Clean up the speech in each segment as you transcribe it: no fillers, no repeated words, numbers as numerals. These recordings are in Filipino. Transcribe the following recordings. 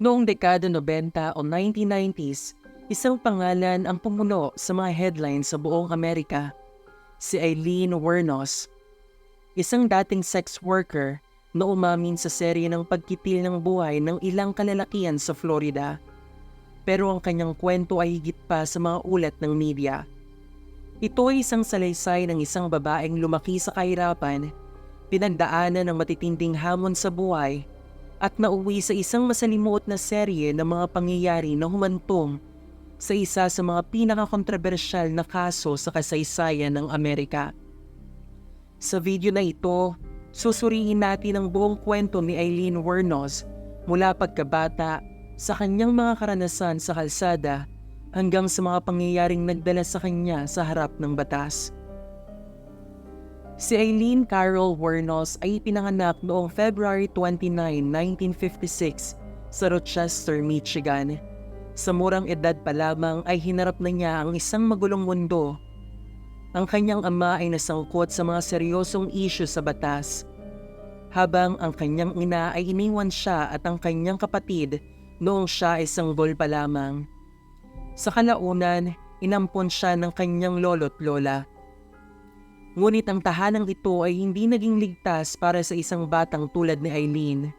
Noong dekada 90 o 1990s, isang pangalan ang pumuno sa mga headlines sa buong Amerika, si Aileen Wuornos, isang dating sex worker na umamin sa serye ng pagkitil ng buhay ng ilang kalalakihan sa Florida. Pero ang kanyang kwento ay higit pa sa mga ulat ng media. Ito ay isang salaysay ng isang babaeng lumaki sa kahirapan, pinagdaanan ng matitinding hamon sa buhay, at nauwi sa isang masalimuot na serye ng mga pangyayari na humantong sa isa sa mga pinakakontrobersyal na kaso sa kasaysayan ng Amerika. Sa video na ito, susuriin natin ang buong kwento ni Aileen Wuornos mula pagkabata sa kanyang mga karanasan sa kalsada hanggang sa mga pangyayaring nagdala sa kanya sa harap ng batas. Si Aileen Carol Wuornos ay pinanganak noong February 29, 1956 sa Rochester, Michigan. Sa murang edad pa lamang ay hinarap na niya ang isang magulong mundo. Ang kanyang ama ay nasangkot sa mga seryosong isyu sa batas, habang ang kanyang ina ay iniwan siya at ang kanyang kapatid noong siya ay sanggol pa lamang. Sa kalaunan, inampon siya ng kanyang lolo't lola. Ngunit ang tahanang ito ay hindi naging ligtas para sa isang batang tulad ni Aileen.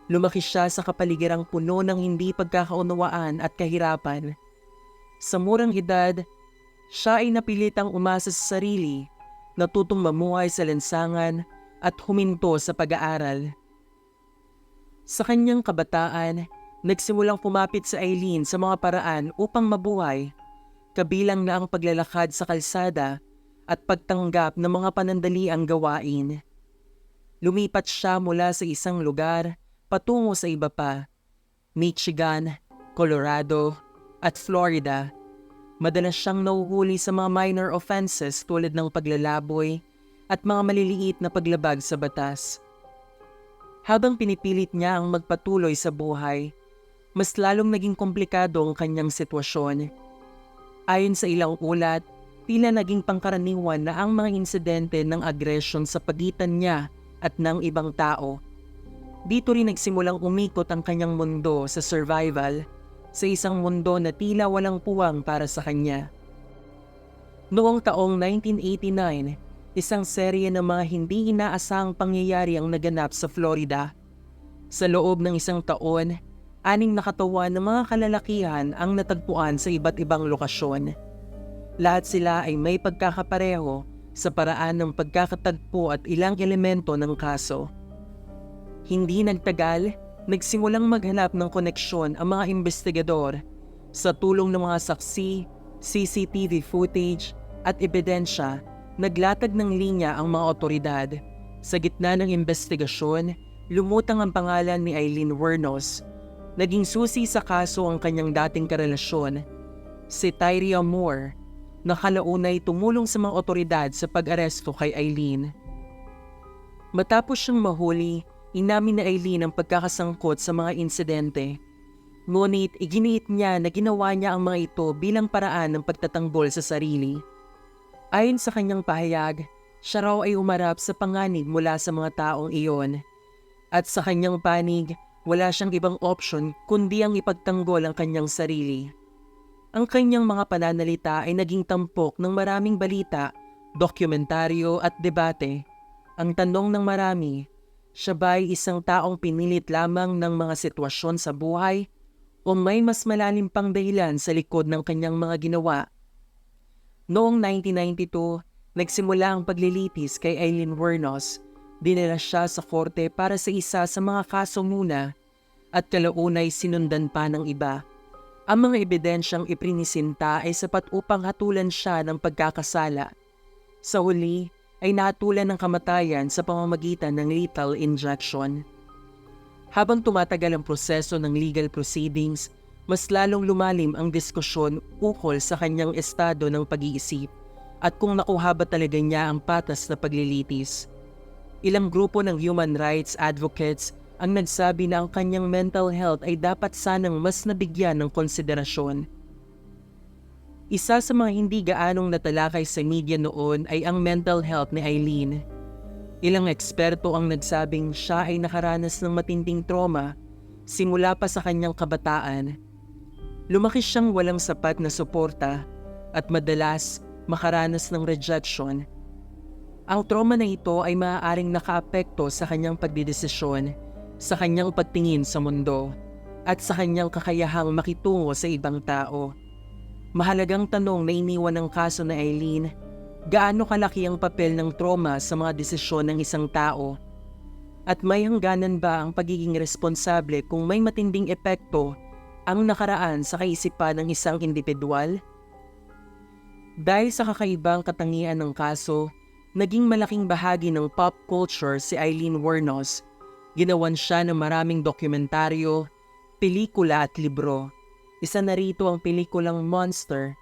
Lumaki siya sa kapaligirang puno ng hindi pagkakaunawaan at kahirapan. Sa murang edad, siya ay napilitang umasa sa sarili, natutong mamuhay sa lansangan at huminto sa pag-aaral. Sa kanyang kabataan, nagsimulang pumapit si Aileen sa mga paraan upang mabuhay, kabilang na ang paglalakad sa kalsada at pagtanggap ng mga panandaliang gawain. Lumipat siya mula sa isang lugar patungo sa iba pa, Michigan, Colorado, at Florida. Madalas siyang nahuhuli sa mga minor offenses tulad ng paglalaboy at mga maliliit na paglabag sa batas. Habang pinipilit niya ang magpatuloy sa buhay, mas lalong naging komplikado ang kanyang sitwasyon. Ayon sa ilang ulat, tila naging pangkaraniwan na ang mga insidente ng agresyon sa pagitan niya at ng ibang tao. Dito rin nagsimulang umikot ang kanyang mundo sa survival, sa isang mundo na tila walang puwang para sa kanya. Noong taong 1989, isang serye ng mga hindi inaasahang pangyayari ang naganap sa Florida. Sa loob ng isang taon, 6 na katawan ng mga kalalakihan ang natagpuan sa iba't ibang lokasyon. Lahat sila ay may pagkakapareho sa paraan ng pagkakatagpo at ilang elemento ng kaso. Hindi nagtagal, nagsimulang maghanap ng koneksyon ang mga investigador sa tulong ng mga saksi, CCTV footage at ebidensya. Naglatag ng linya ang mga otoridad. Sa gitna ng investigasyon, lumutang ang pangalan ni Aileen Wuornos. Naging susi sa kaso ang kanyang dating karelasyon, si Tyria Moore, na kalaunay tumulong sa mga otoridad sa pag-aresto kay Aileen. Matapos siyang mahuli, inamin ni Aileen ang pagkakasangkot sa mga insidente. Ngunit iginiit niya na ginawa niya ang mga ito bilang paraan ng pagtatanggol sa sarili. Ayon sa kanyang pahayag, siya raw ay umarap sa panganib mula sa mga taong iyon. At sa kanyang panig, wala siyang ibang opsyon kundi ang ipagtanggol ang kanyang sarili. Ang kanyang mga pananalita ay naging tampok ng maraming balita, dokumentaryo at debate. Ang tanong ng marami, siya ba ay isang taong pinilit lamang ng mga sitwasyon sa buhay o may mas malalim pang dahilan sa likod ng kanyang mga ginawa? Noong 1992, nagsimula ang paglilitis kay Aileen Wuornos. Dinala siya sa korte para sa isa sa mga kaso muna at kalaunay sinundan pa ng iba. Ang mga ebidensyang iprinisinta ay sapat upang hatulan siya ng pagkakasala. Sa huli ay nahatulan ng kamatayan sa pamamagitan ng lethal injection. Habang tumatagal ang proseso ng legal proceedings, mas lalong lumalim ang diskusyon ukol sa kanyang estado ng pag-iisip at kung nakuha ba talaga niya ang patas na paglilitis. Ilang grupo ng human rights advocates ang nagsabi na ang kanyang mental health ay dapat sanang mas nabigyan ng konsiderasyon. Isa sa mga hindi gaanong natalakay sa media noon ay ang mental health ni Aileen. Ilang eksperto ang nagsabing siya ay nakaranas ng matinding trauma Simula pa sa kanyang kabataan, lumaki siyang walang sapat na suporta at madalas makaranas ng rejection. Ang trauma na ito ay maaaring nakaapekto sa kanyang pagdidesisyon, sa kanyang pagtingin sa mundo, at sa kanyang kakayahang makitungo sa ibang tao. Mahalagang tanong na iniwan ng kaso na Eileen, gaano kalaki ang papel ng trauma sa mga desisyon ng isang tao? At may hangganan ba ang pagiging responsable kung may matinding epekto ang nakaraan sa kaisipan ng isang individual? Dahil sa kakaibang katangian ng kaso, naging malaking bahagi ng pop culture si Aileen Wuornos. Ginawan siya ng maraming dokumentaryo, pelikula at libro. Isa na rito ang pelikulang Monster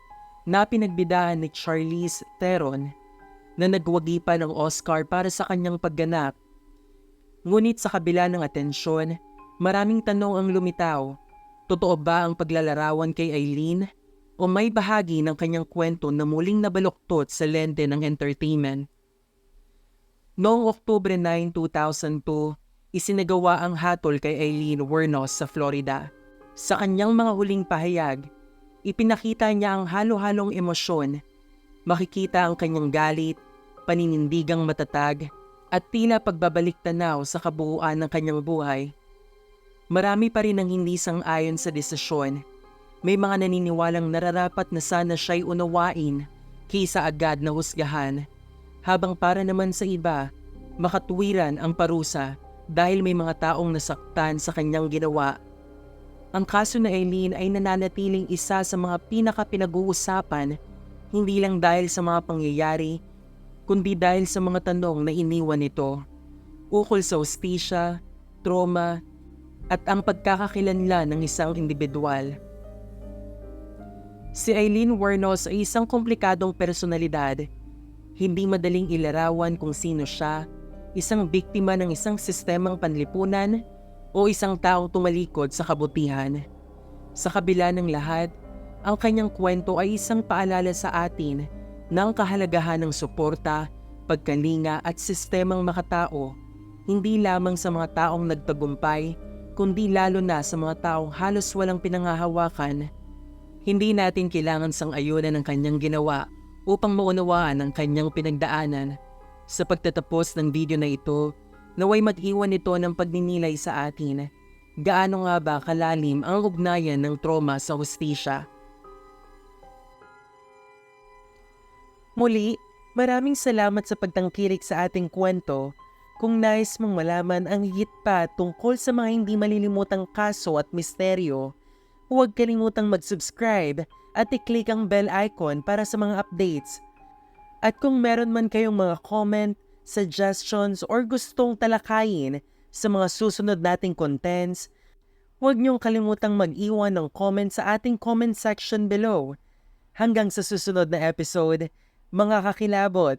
na pinagbidahan ni Charlize Theron na nagwagi pa ng Oscar para sa kanyang pagganap. Ngunit sa kabila ng atensyon, maraming tanong ang lumitaw. Totoo ba ang paglalarawan kay Aileen? O may bahagi ng kanyang kwento na muling nabaluktot sa lente ng entertainment? Noong Oktubre 9, 2002, isinagawa ang hatol kay Aileen Wuornos sa Florida. Sa kanyang mga huling pahayag, ipinakita niya ang halo-halong emosyon. Makikita ang kanyang galit, paninindigang matatag, at tila pagbabalik tanaw sa kabuuan ng kanyang buhay. Marami pa rin ang hindi sang-ayon sa desisyon. May mga naniniwalang nararapat na sana siya'y unawain kaysa agad na husgahan, habang para naman sa iba, makatuwiran ang parusa dahil may mga taong nasaktan sa kanyang ginawa. Ang kaso na Aileen ay nananatiling isa sa mga pinaka-pinag-uusapan, hindi lang dahil sa mga pangyayari, kundi dahil sa mga tanong na iniwan nito, ukol sa hustisya, trauma, at ang pagkakakilanlan ng isang individual. Si Aileen Wuornos ay isang komplikadong personalidad. Hindi madaling ilarawan kung sino siya, isang biktima ng isang sistemang panlipunan o isang taong tumalikod sa kabutihan. Sa kabila ng lahat, ang kanyang kwento ay isang paalala sa atin ng kahalagahan ng suporta, pagkalinga at sistemang makatao, hindi lamang sa mga taong nagtagumpay, kundi lalo na sa mga taong halos walang pinangahawakan. Hindi natin kailangan sang-ayunan ng kanyang ginawa upang maunawaan ang kanyang pinagdaanan. Sa pagtatapos ng video na ito, naway mag-iwan ito ng pagninilay sa atin. Gaano nga ba kalalim ang ugnayan ng trauma sa hustisya? Muli, maraming salamat sa pagtangkilik sa ating kwento. Kung nais mong malaman ang higit pa tungkol sa mga hindi malilimutang kaso at misteryo, huwag kalimutang mag-subscribe at i-click ang bell icon para sa mga updates. At kung meron man kayong mga comment, suggestions, or gustong talakayin sa mga susunod nating contents, huwag niyong kalimutang mag-iwan ng comment sa ating comment section below. Hanggang sa susunod na episode, mga kakilabot!